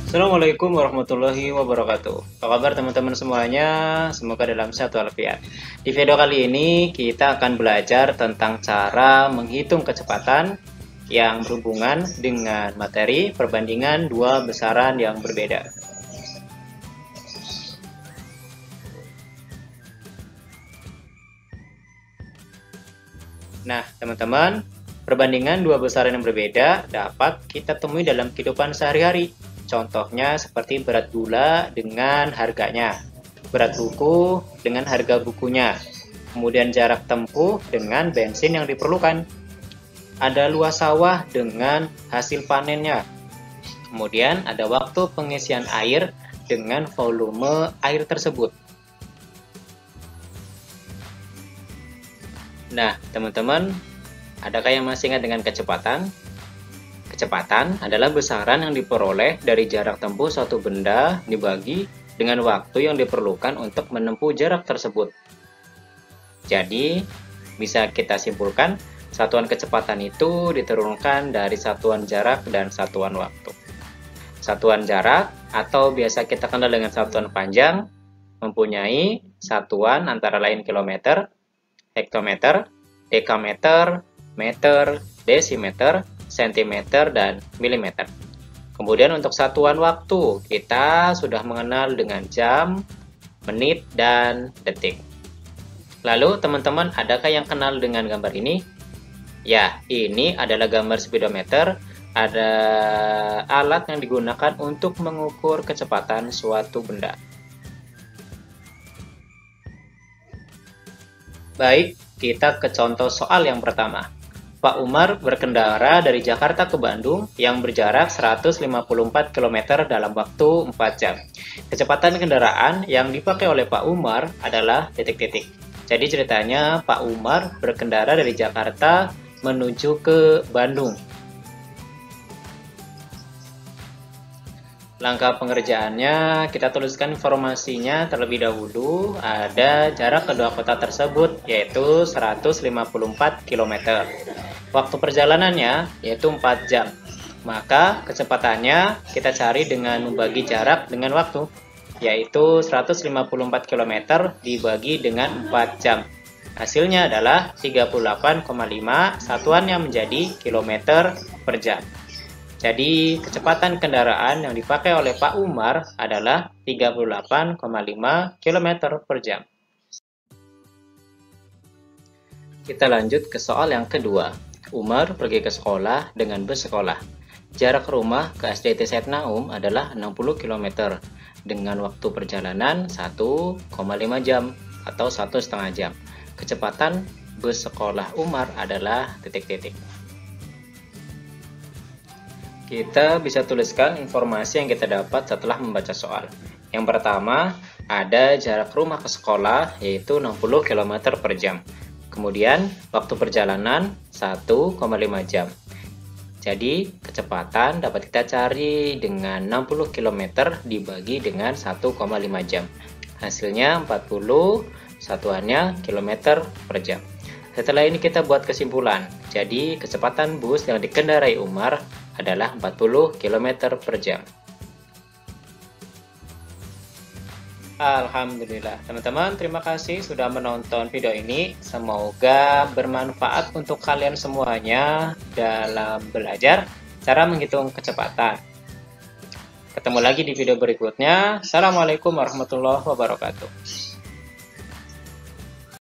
Assalamualaikum warahmatullahi wabarakatuh. Apa kabar teman-teman semuanya? Semoga dalam sehat walafiat. Di video kali ini kita akan belajar tentang cara menghitung kecepatan yang berhubungan dengan materi perbandingan dua besaran yang berbeda. Nah, teman-teman, perbandingan dua besaran yang berbeda dapat kita temui dalam kehidupan sehari-hari. Contohnya seperti berat gula dengan harganya, berat buku dengan harga bukunya, kemudian jarak tempuh dengan bensin yang diperlukan, ada luas sawah dengan hasil panennya, kemudian ada waktu pengisian air dengan volume air tersebut. Nah, teman-teman, adakah yang masih ingat dengan kecepatan? Kecepatan adalah besaran yang diperoleh dari jarak tempuh suatu benda dibagi dengan waktu yang diperlukan untuk menempuh jarak tersebut. Jadi, bisa kita simpulkan, satuan kecepatan itu diturunkan dari satuan jarak dan satuan waktu. Satuan jarak, atau biasa kita kenal dengan satuan panjang, mempunyai satuan antara lain kilometer, hektometer, dekameter, meter, desimeter, sentimeter, dan milimeter. Kemudian untuk satuan waktu, kita sudah mengenal dengan jam, menit, dan detik. Lalu teman-teman, adakah yang kenal dengan gambar ini? Ya, ini adalah gambar speedometer. Ada alat yang digunakan untuk mengukur kecepatan suatu benda. Baik, kita ke contoh soal yang pertama. Pak Umar berkendara dari Jakarta ke Bandung yang berjarak 154 km dalam waktu 4 jam. Kecepatan kendaraan yang dipakai oleh Pak Umar adalah titik-titik. Jadi ceritanya Pak Umar berkendara dari Jakarta menuju ke Bandung. Langkah pengerjaannya, kita tuliskan informasinya terlebih dahulu. Ada jarak kedua kota tersebut, yaitu 154 km. Waktu perjalanannya, yaitu 4 jam. Maka kecepatannya kita cari dengan membagi jarak dengan waktu, yaitu 154 km dibagi dengan 4 jam. Hasilnya adalah 38,5, satuannya menjadi kilometer per jam. Jadi, kecepatan kendaraan yang dipakai oleh Pak Umar adalah 38,5 km per jam. Kita lanjut ke soal yang kedua. Umar pergi ke sekolah dengan bus sekolah. Jarak rumah ke SDT Said Naum adalah 60 km dengan waktu perjalanan 1,5 jam atau 1,5 jam. Kecepatan bus sekolah Umar adalah titik-titik. Kita bisa tuliskan informasi yang kita dapat setelah membaca soal. Yang pertama, ada jarak rumah ke sekolah yaitu 60 km per jam. Kemudian, waktu perjalanan 1,5 jam. Jadi, kecepatan dapat kita cari dengan 60 km dibagi dengan 1,5 jam. Hasilnya 40, satuannya kilometer per jam. Setelah ini kita buat kesimpulan. Jadi, kecepatan bus yang dikendarai Umar adalah 40 km per jam. Alhamdulillah, teman-teman, terima kasih sudah menonton video ini. Semoga bermanfaat untuk kalian semuanya dalam belajar cara menghitung kecepatan. Ketemu lagi di video berikutnya. Assalamualaikum warahmatullahi wabarakatuh.